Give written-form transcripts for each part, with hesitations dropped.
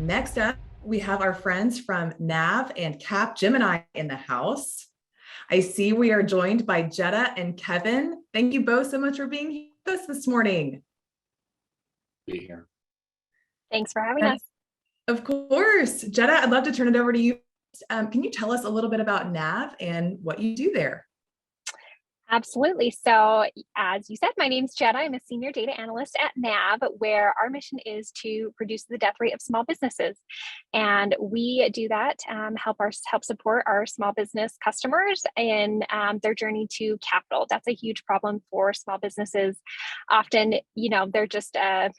Next up, we have our friends from Nav and Cap Gemini in the house. I see we are joined by Jetta and Kevin. Thank you both so much for being here with us this morning. Be here. Thanks for having us. Of course. Jetta, I'd love to turn it over to you. Can you tell us a little bit about Nav and what you do there? Absolutely. So as you said, my name's Jetta. I'm a senior data analyst at NAV, where our mission is to reduce the death rate of small businesses. And we do that, help support our small business customers in their journey to capital. That's a huge problem for small businesses. Often, they're just a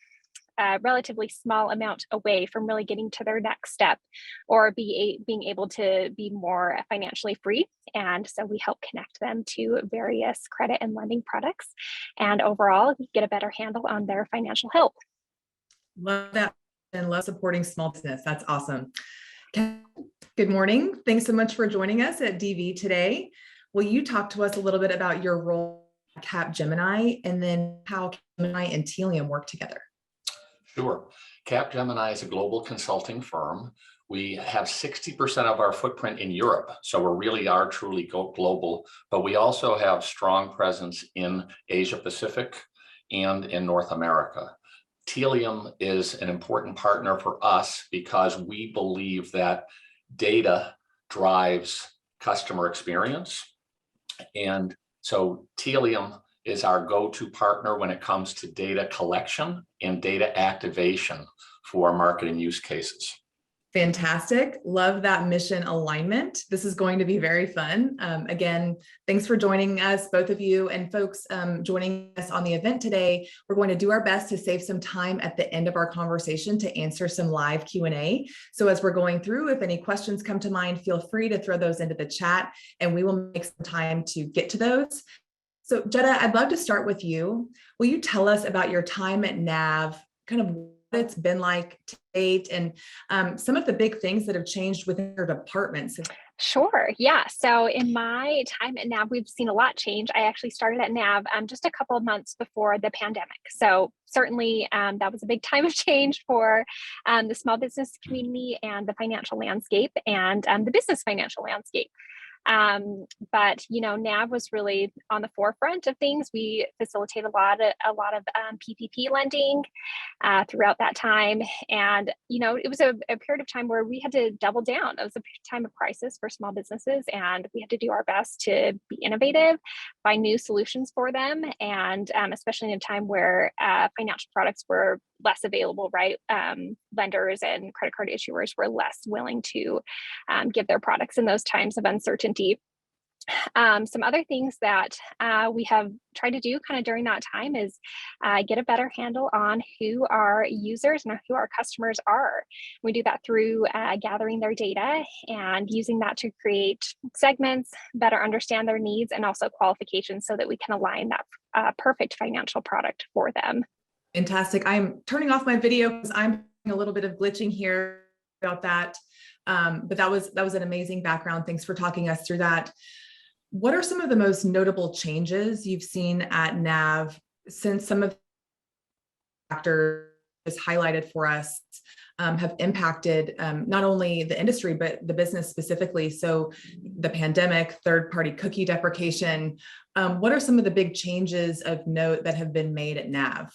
relatively small amount away from really getting to their next step or being able to be more financially free. And so we help connect them to various credit and lending products and overall get a better handle on their financial health. Love that and love supporting small business. That's awesome. Good morning. Thanks so much for joining us at DV today. Will you talk to us a little bit about your role at Cap Gemini and then how Gemini and Telium work together? Sure. Capgemini is a global consulting firm. We have 60% of our footprint in Europe, so we really are truly global, but we also have strong presence in Asia Pacific and in North America. Telium is an important partner for us because we believe that data drives customer experience. And so Telium is our go-to partner when it comes to data collection and data activation for marketing use cases. Fantastic. Love that mission alignment. This is going to be very fun. Again, thanks for joining us, both of you and folks joining us on the event today. We're going to do our best to save some time at the end of our conversation to answer some live Q&A. So as we're going through, if any questions come to mind, feel free to throw those into the chat and we will make some time to get to those. So Jetta, I'd love to start with you. Will you tell us about your time at NAV, kind of what it's been like to date and some of the big things that have changed within your departments? Sure. Yeah. So in my time at NAV, we've seen a lot change. I actually started at NAV just a couple of months before the pandemic. So certainly that was a big time of change for the small business community and the financial landscape and the business financial landscape. But NAV was really on the forefront of things. We facilitate a lot of PPP lending throughout that time, and it was a period of time where we had to double down. It was a time of crisis for small businesses, and we had to do our best to be innovative, find new solutions for them, and especially in a time where financial products were less available, right? Lenders and credit card issuers were less willing to give their products in those times of uncertainty. Some other things that we have tried to do kind of during that time is get a better handle on who our users and who our customers are. We do that through gathering their data and using that to create segments, better understand their needs, and also qualifications so that we can align that perfect financial product for them. Fantastic. I'm turning off my video because I'm a little bit of glitching here about that. But that was an amazing background. Thanks for talking us through that. What are some of the most notable changes you've seen at NAV since some of the factors highlighted for us have impacted not only the industry, but the business specifically? So the pandemic, third-party cookie deprecation, what are some of the big changes of note that have been made at NAV?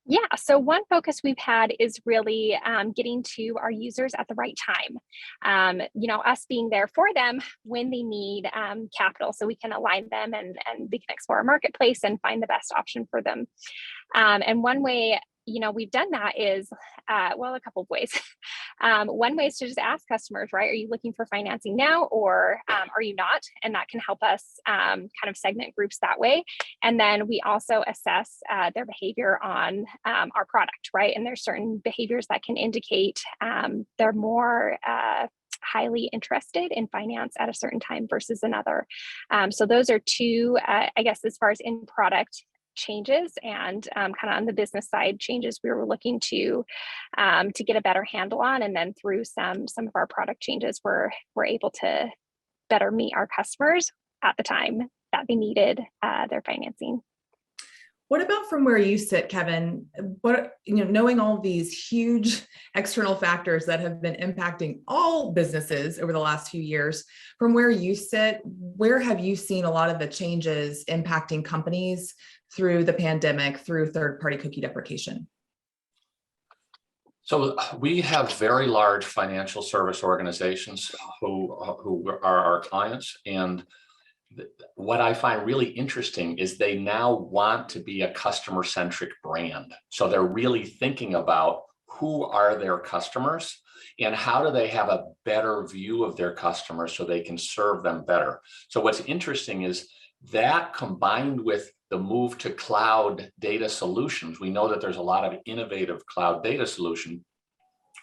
Yeah, so one focus we've had is really getting to our users at the right time. Us being there for them when they need capital, so we can align them and we can explore our marketplace and find the best option for them. And one way we've done that is, a couple of ways. One way is to just ask customers, right? Are you looking for financing now or are you not? And that can help us kind of segment groups that way. And then we also assess their behavior on our product, right? And there's certain behaviors that can indicate they're more highly interested in finance at a certain time versus another. So those are two, I guess, as far as in product changes and kind of on the business side changes we were looking to get a better handle on, and then through some of our product changes we're able to better meet our customers at the time that they needed their financing. What about from where you sit, Kevin? What, knowing all these huge external factors that have been impacting all businesses over the last few years, from where you sit, where have you seen a lot of the changes impacting companies through the pandemic, through third-party cookie deprecation? So we have very large financial service organizations who are our clients, and what I find really interesting is they now want to be a customer-centric brand. So they're really thinking about who are their customers and how do they have a better view of their customers so they can serve them better. So what's interesting is that, combined with the move to cloud data solutions, we know that there's a lot of innovative cloud data solution.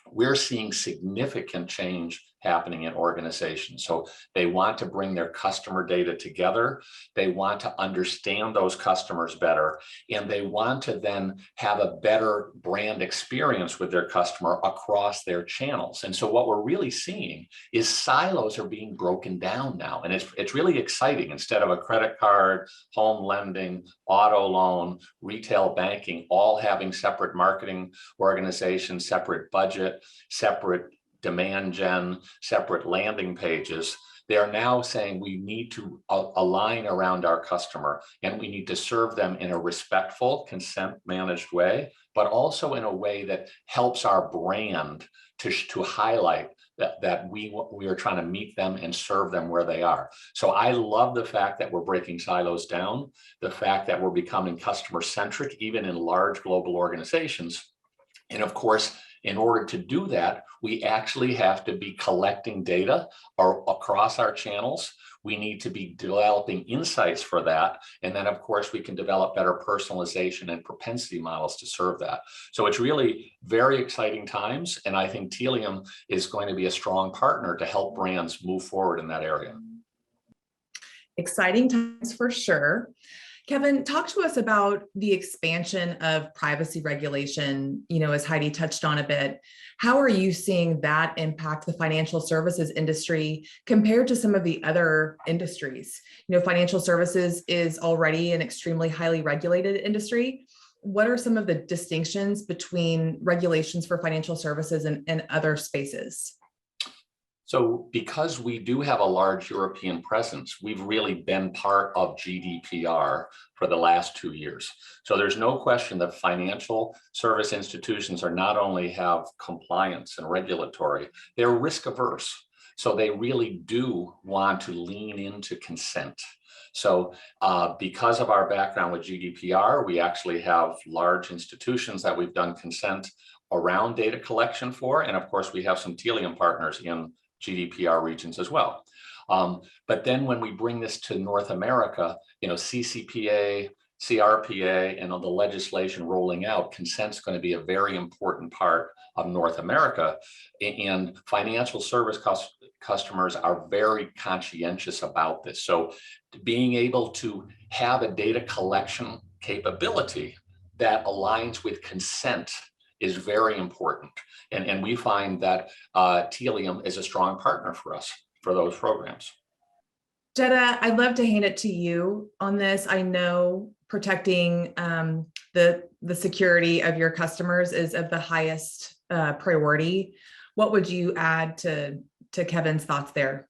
We're seeing significant change happening in organizations. So they want to bring their customer data together. They want to understand those customers better, and they want to then have a better brand experience with their customer across their channels. And so what we're really seeing is silos are being broken down now. And it's really exciting. Instead of a credit card, home lending, auto loan, retail banking, all having separate marketing organizations, separate budget, separate demand gen, separate landing pages, they are now saying we need to align around our customer, and we need to serve them in a respectful, consent managed way, but also in a way that helps our brand to highlight that we are trying to meet them and serve them where they are. So I love the fact that we're breaking silos down, the fact that we're becoming customer centric, even in large global organizations. And of course, in order to do that, we actually have to be collecting data across our channels. We need to be developing insights for that. And then, of course, we can develop better personalization and propensity models to serve that. So it's really very exciting times. And I think Telium is going to be a strong partner to help brands move forward in that area. Exciting times for sure. Kevin, talk to us about the expansion of privacy regulation, as Heidi touched on a bit. How are you seeing that impact the financial services industry compared to some of the other industries? Financial services is already an extremely highly regulated industry. What are some of the distinctions between regulations for financial services and other spaces? So because we do have a large European presence, we've really been part of GDPR for the last 2 years. So there's no question that financial service institutions are not only have compliance and regulatory, they're risk averse. So they really do want to lean into consent. So because of our background with GDPR, we actually have large institutions that we've done consent around data collection for. And of course, we have some Telium partners in GDPR regions as well. But then when we bring this to North America, CCPA, CRPA, and the legislation rolling out, consent's going to be a very important part of North America. And financial service customers are very conscientious about this. So being able to have a data collection capability that aligns with consent is very important. And we find that Telium is a strong partner for us for those programs. Jetta, I'd love to hand it to you on this. I know protecting the security of your customers is of the highest priority. What would you add to Kevin's thoughts there?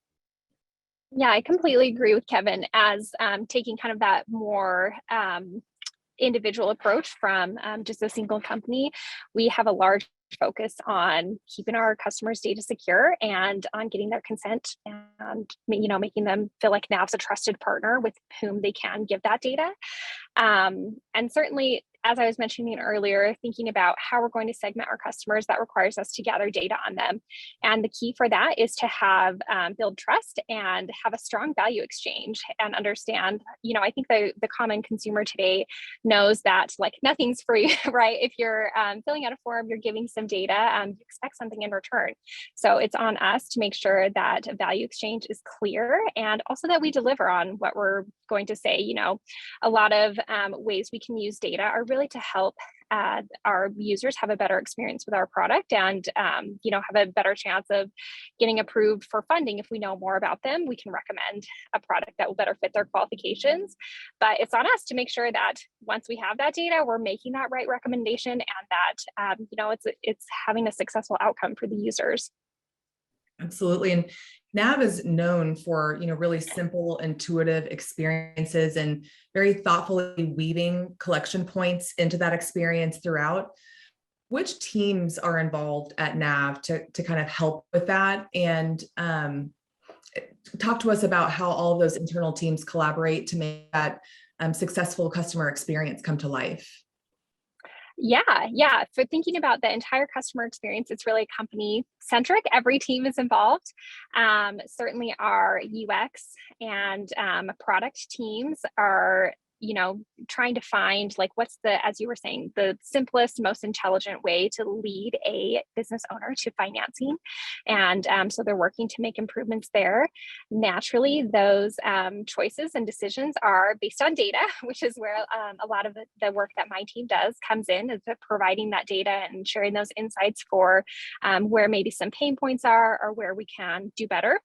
Yeah, I completely agree with Kevin as taking kind of that more individual approach from just a single company. We have a large focus on keeping our customers' data secure and on getting their consent and making them feel like NAV's a trusted partner with whom they can give that data. And certainly, as I was mentioning earlier, thinking about how we're going to segment our customers, that requires us to gather data on them. And the key for that is to have build trust and have a strong value exchange and understand, I think the common consumer today knows that like nothing's free, right? If you're filling out a form, you're giving some data, you expect something in return. So it's on us to make sure that value exchange is clear and also that we deliver on what we're going to say. A lot of ways we can use data are really to help our users have a better experience with our product and, have a better chance of getting approved for funding. If we know more about them, we can recommend a product that will better fit their qualifications. But it's on us to make sure that once we have that data, we're making that right recommendation, and that, it's having a successful outcome for the users. Absolutely. And Nav is known for, really simple, intuitive experiences and very thoughtfully weaving collection points into that experience throughout. Which teams are involved at Nav to kind of help with that? And talk to us about how all of those internal teams collaborate to make that successful customer experience come to life. Yeah. For thinking about the entire customer experience, it's really company centric. Every team is involved. Certainly our UX and product teams are, trying to find like what's the, as you were saying, the simplest, most intelligent way to lead a business owner to financing. And so they're working to make improvements there. Naturally, those choices and decisions are based on data, which is where a lot of the work that my team does comes in, is providing that data and sharing those insights for where maybe some pain points are or where we can do better.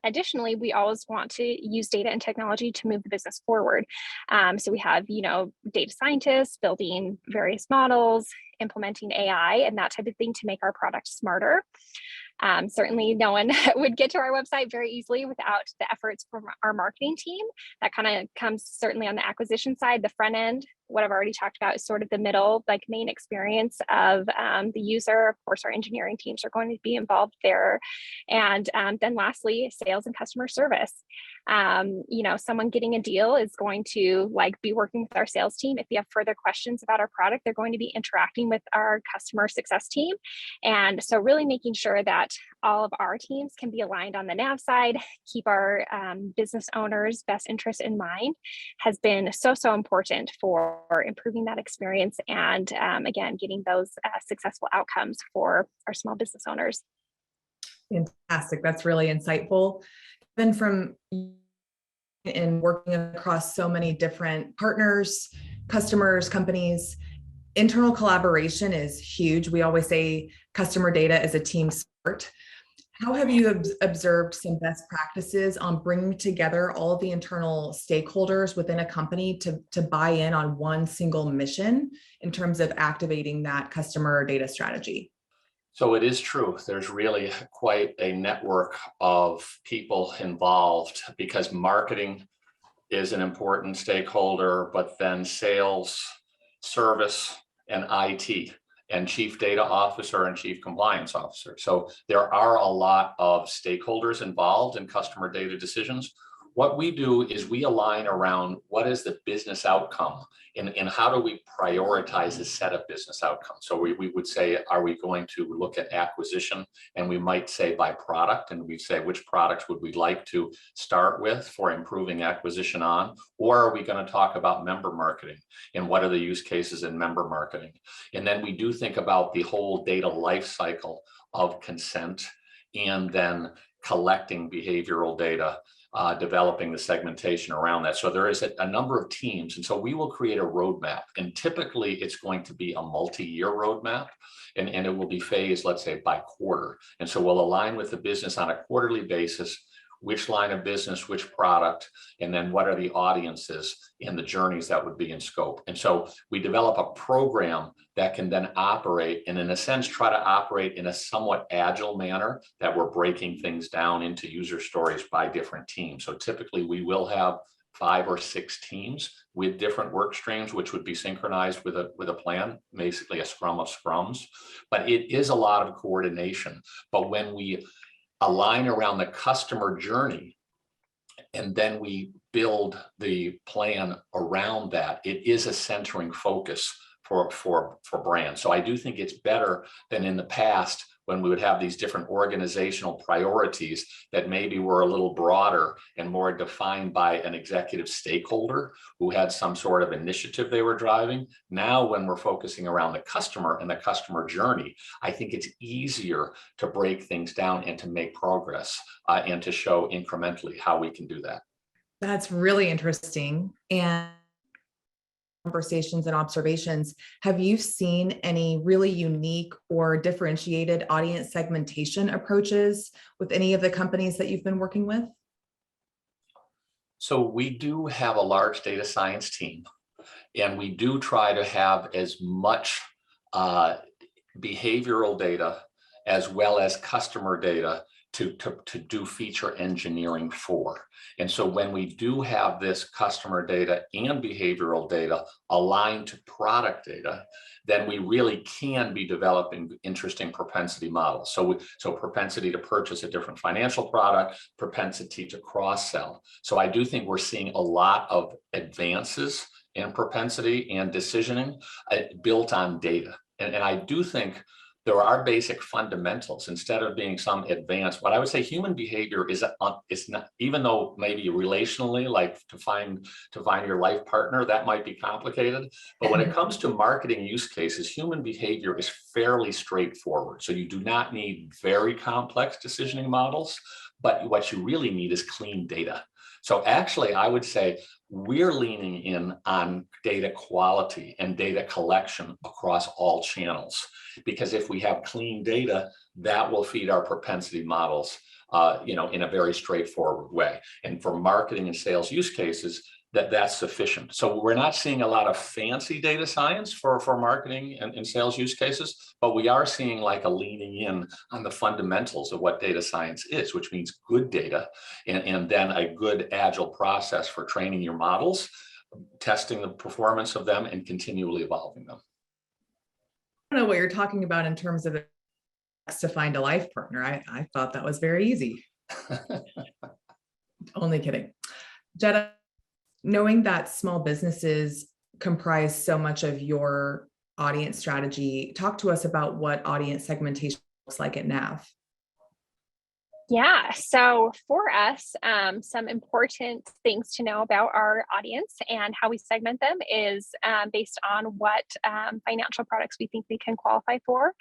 Additionally, we always want to use data and technology to move the business forward. So we have, data scientists building various models, implementing AI and that type of thing to make our product smarter. Certainly no one would get to our website very easily without the efforts from our marketing team. That kind of comes certainly on the acquisition side. The front end, what I've already talked about, is sort of the middle, like main experience of the user. Of course, our engineering teams are going to be involved there. And then lastly, sales and customer service. Someone getting a deal is going to be working with our sales team. If you have further questions about our product, they're going to be interacting with our customer success team. And so really making sure that all of our teams can be aligned on the Nav side, keep our business owners' best interests in mind, has been so important for improving that experience and, again, getting those successful outcomes for our small business owners. Fantastic. That's really insightful. Then from in working across so many different partners, customers, companies, internal collaboration is huge. We always say customer data is a team sport. How have you observed some best practices on bringing together all of the internal stakeholders within a company to buy in on one single mission in terms of activating that customer data strategy? So it is true. There's really quite a network of people involved because marketing is an important stakeholder, but then sales, service, and IT, and chief data officer and chief compliance officer. So there are a lot of stakeholders involved in customer data decisions. What we do is we align around what is the business outcome and how do we prioritize a set of business outcomes. So we would say, are we going to look at acquisition? And we might say by product, and we say which products would we like to start with for improving acquisition on? Or are we going to talk about member marketing and what are the use cases in member marketing? And then we do think about the whole data life cycle of consent and then collecting behavioral data, developing the segmentation around that. So there is a number of teams. And so we will create a roadmap. And typically it's going to be a multi-year roadmap. And it will be phased, let's say, by quarter. And so we'll align with the business on a quarterly basis, which line of business, which product, and then what are the audiences and the journeys that would be in scope. And so we develop a program that can then operate and in a sense try to operate in a somewhat agile manner that we're breaking things down into user stories by different teams. So typically we will have 5 or 6 teams with different work streams, which would be synchronized with a plan, basically a scrum of scrums. But it is a lot of coordination. But when we align around the customer journey, and then we build the plan around that, it is a centering focus for brands. So I do think it's better than in the past when we would have these different organizational priorities that maybe were a little broader and more defined by an executive stakeholder who had some sort of initiative they were driving. Now, when we're focusing around the customer and the customer journey, I think it's easier to break things down and to make progress and to show incrementally how we can do that. That's really interesting. And conversations and observations, have you seen any really unique or differentiated audience segmentation approaches with any of the companies that you've been working with? So we do have a large data science team, and we do try to have as much behavioral data as well as customer data to do feature engineering for. And so when we do have this customer data and behavioral data aligned to product data, then we really can be developing interesting propensity models. So propensity to purchase a different financial product, propensity to cross-sell. So I do think we're seeing a lot of advances in propensity and decisioning built on data. And I do think there are basic fundamentals instead of being some advanced. What I would say, human behavior is not, even though maybe relationally, like to find your life partner, that might be complicated. But when it comes to marketing use cases, human behavior is fairly straightforward. So you do not need very complex decisioning models, but what you really need is clean data. So actually, I would say we're leaning in on data quality and data collection across all channels, because if we have clean data, that will feed our propensity models, in a very straightforward way. And for marketing and sales use cases, that's sufficient. So we're not seeing a lot of fancy data science for marketing and sales use cases, but we are seeing like a leaning in on the fundamentals of what data science is, which means good data and then a good agile process for training your models, testing the performance of them, and continually evolving them. I don't know what you're talking about in terms of to find a life partner. I thought that was very easy. Only kidding. Jetta, knowing that small businesses comprise so much of your audience strategy, talk to us about what audience segmentation looks like at NAV. Yeah, so for us, some important things to know about our audience and how we segment them is based on what financial products we think they can qualify for.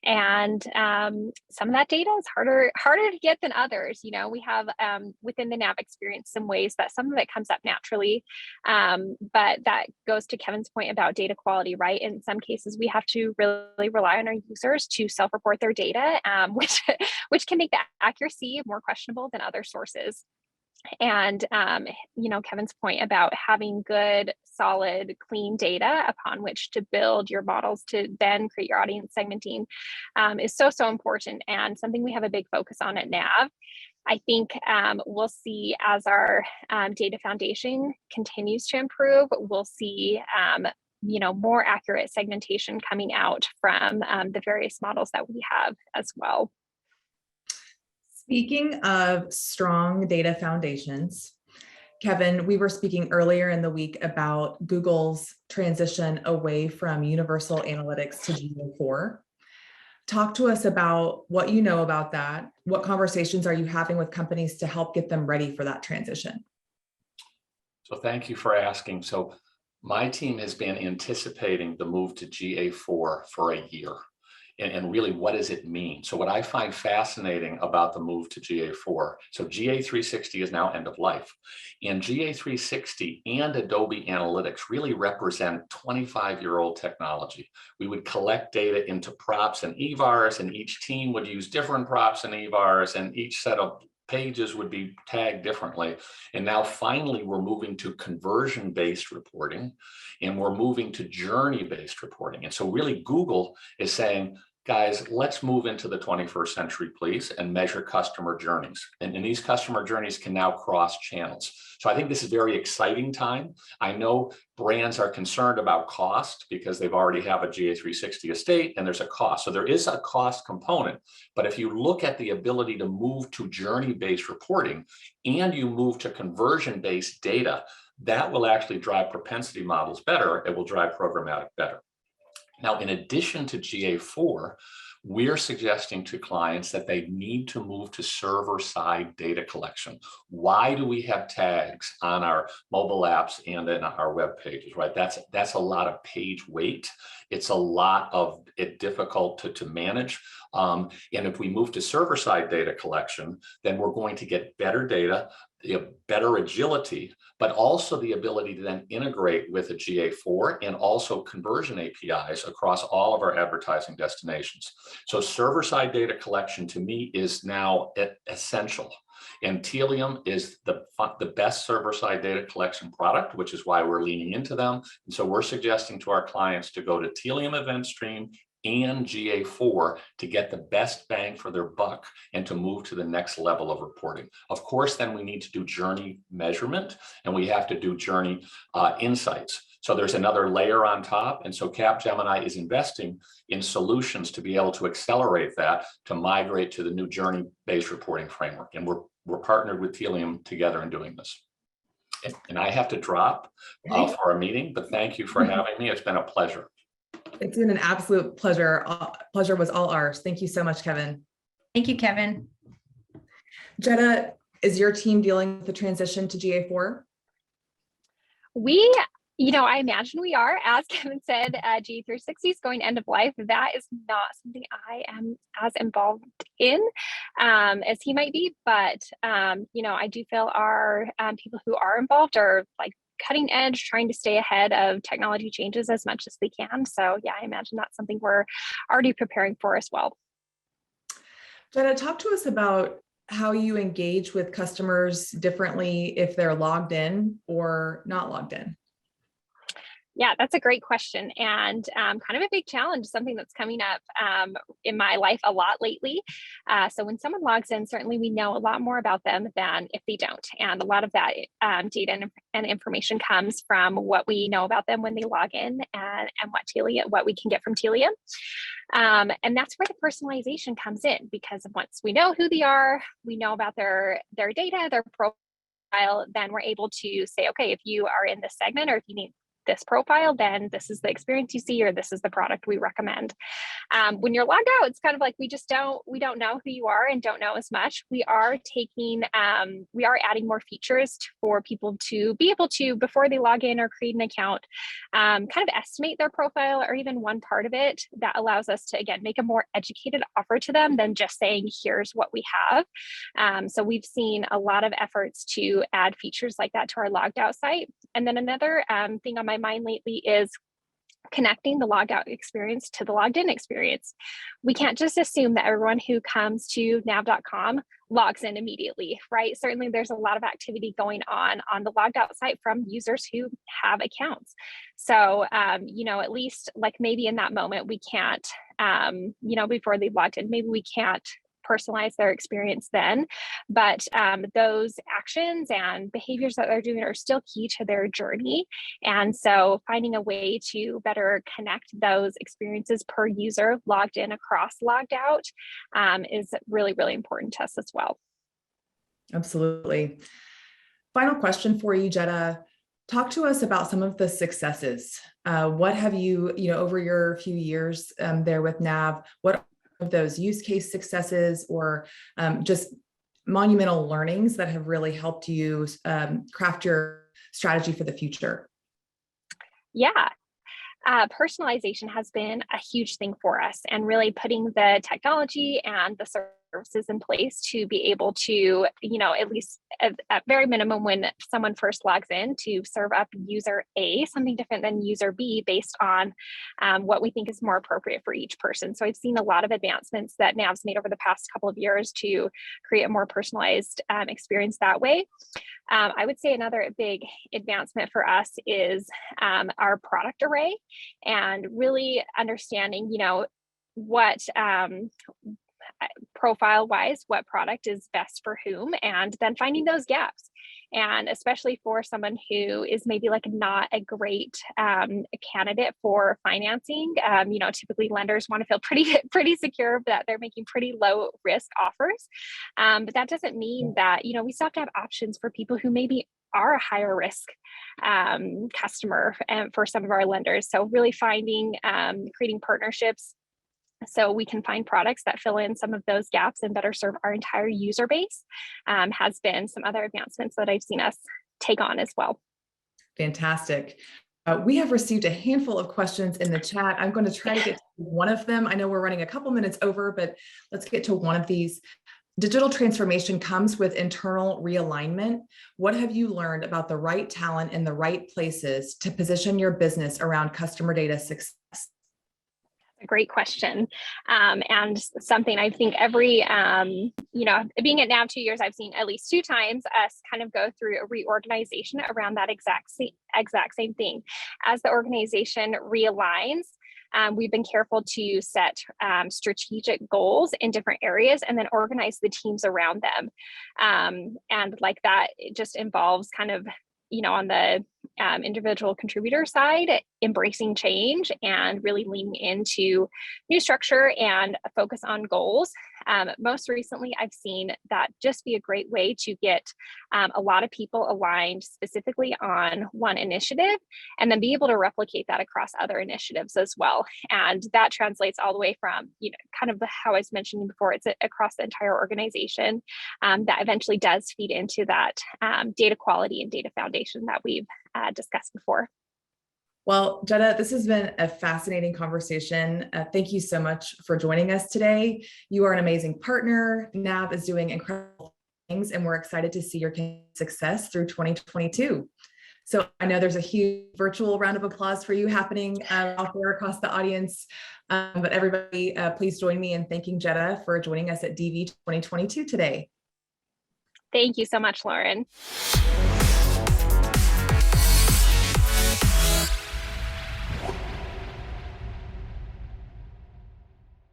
And some of that data is harder to get than others. You know, we have within the NAV experience some ways that some of it comes up naturally, but that goes to Kevin's point about data quality, right? In some cases, we have to really rely on our users to self-report their data, which can make the accuracy more questionable than other sources. And Kevin's point about having good, solid, clean data upon which to build your models to then create your audience segmenting is so important, and something we have a big focus on at NAV. I think we'll see as our data foundation continues to improve, we'll see more accurate segmentation coming out from the various models that we have as well. Speaking of strong data foundations, Kevin, we were speaking earlier in the week about Google's transition away from universal analytics to GA4. Talk to us about what you know about that. What conversations are you having with companies to help get them ready for that transition? So thank you for asking. So my team has been anticipating the move to GA4 for a year. And really, what does it mean? So what I find fascinating about the move to GA4, so GA360 is now end of life. And GA360 and Adobe Analytics really represent 25-year-old technology. We would collect data into props and EVARs, and each team would use different props and EVARs, and each set of pages would be tagged differently. And now finally, we're moving to conversion-based reporting, and we're moving to journey-based reporting. And so really, Google is saying, guys, let's move into the 21st century, please, and measure customer journeys. And these customer journeys can now cross channels. So I think this is a very exciting time. I know brands are concerned about cost because they've already have a GA360 estate and there's a cost. So there is a cost component. But if you look at the ability to move to journey-based reporting and you move to conversion-based data, that will actually drive propensity models better. It will drive programmatic better. Now, in addition to GA4, we're suggesting to clients that they need to move to server-side data collection. Why do we have tags on our mobile apps and in our web pages, right? That's a lot of page weight. It's a lot of it difficult to manage. And if we move to server-side data collection, then we're going to get better data, the better agility, but also the ability to then integrate with a GA4 and also conversion APIs across all of our advertising destinations. So server-side data collection to me is now essential. And Telium is the best server-side data collection product, which is why we're leaning into them. And so we're suggesting to our clients to go to Telium Event Stream and GA4 to get the best bang for their buck and to move to the next level of reporting. Of course, then we need to do journey measurement and we have to do journey insights. So there's another layer on top. And so Capgemini is investing in solutions to be able to accelerate that, to migrate to the new journey-based reporting framework. And we're partnered with Telium together in doing this. And I have to drop for a meeting, but thank you for having me. It's been a pleasure. It's been an absolute pleasure. Pleasure was all ours. Thank you so much, Kevin. Thank you, Kevin. Jetta, is your team dealing with the transition to GA4? I imagine we are. As Kevin said, GA360 is going end of life. That is not something I am as involved in as he might be, but I do feel our people who are involved are like cutting edge, trying to stay ahead of technology changes as much as they can. So yeah, I imagine that's something we're already preparing for as well. Jetta, talk to us about how you engage with customers differently if they're logged in or not logged in. Yeah, that's a great question and kind of a big challenge, something that's coming up in my life a lot lately. So when someone logs in, certainly we know a lot more about them than if they don't. And a lot of that data and information comes from what we know about them when they log in and what we can get from Telium. And that's where the personalization comes in, because once we know who they are, we know about their data, their profile, then we're able to say, okay, if you are in this segment or if you need this profile, then this is the experience you see, or this is the product we recommend. When you're logged out, it's kind of like we don't know who you are and don't know as much. We are adding more features for people to be able to, before they log in or create an account, kind of estimate their profile or even one part of it. That allows us to, again, make a more educated offer to them than just saying, here's what we have. So we've seen a lot of efforts to add features like that to our logged out site. And then another thing on my mind lately is connecting the logged out experience to the logged in experience. We can't just assume that everyone who comes to nav.com logs in immediately, right? Certainly there's a lot of activity going on the logged out site from users who have accounts. So, at least like maybe in that moment, we can't, before they've logged in, maybe we can't personalize their experience then, but those actions and behaviors that they're doing are still key to their journey. And so finding a way to better connect those experiences per user logged in across logged out is really, really important to us as well. Absolutely. Final question for you, Jetta. Talk to us about some of the successes. What have you, over your few years there with Nav, what of those use case successes or just monumental learnings that have really helped you craft your strategy for the future? Yeah. Personalization has been a huge thing for us, and really putting the technology and the services in place to be able to, at least at very minimum, when someone first logs in, to serve up user A something different than user B based on what we think is more appropriate for each person. So I've seen a lot of advancements that Nav's made over the past couple of years to create a more personalized experience that way. I would say another big advancement for us is our product array, and really understanding, what profile wise, what product is best for whom, and then finding those gaps. And especially for someone who is maybe like not a great candidate for financing, typically lenders want to feel pretty secure that they're making pretty low risk offers. But that doesn't mean that, we still have to have options for people who maybe are a higher risk customer for some of our lenders. So really finding, creating partnerships so we can find products that fill in some of those gaps and better serve our entire user base has been some other advancements that I've seen us take on as well. Fantastic. We have received a handful of questions in the chat. I'm going to try to get to one of them. I know we're running a couple minutes over, but let's get to one of these. Digital transformation comes with internal realignment. What have you learned about the right talent in the right places to position your business around customer data success? A great question, and something I think every, being at NAV 2 years, I've seen at least 2 times us kind of go through a reorganization around that exact same thing. As the organization realigns, we've been careful to set strategic goals in different areas and then organize the teams around them. And like that, it just involves kind of, on the individual contributor side, embracing change and really leaning into new structure and a focus on goals. Most recently, I've seen that just be a great way to get a lot of people aligned specifically on one initiative and then be able to replicate that across other initiatives as well. And that translates all the way from, kind of how I was mentioning before, it's across the entire organization that eventually does feed into that data quality and data foundation that we've discussed before. Well, Jetta, this has been a fascinating conversation. Thank you so much for joining us today. You are an amazing partner. NAV is doing incredible things, and we're excited to see your success through 2022. So I know there's a huge virtual round of applause for you happening out there across the audience. But everybody, please join me in thanking Jetta for joining us at DV 2022 today. Thank you so much, Lauren.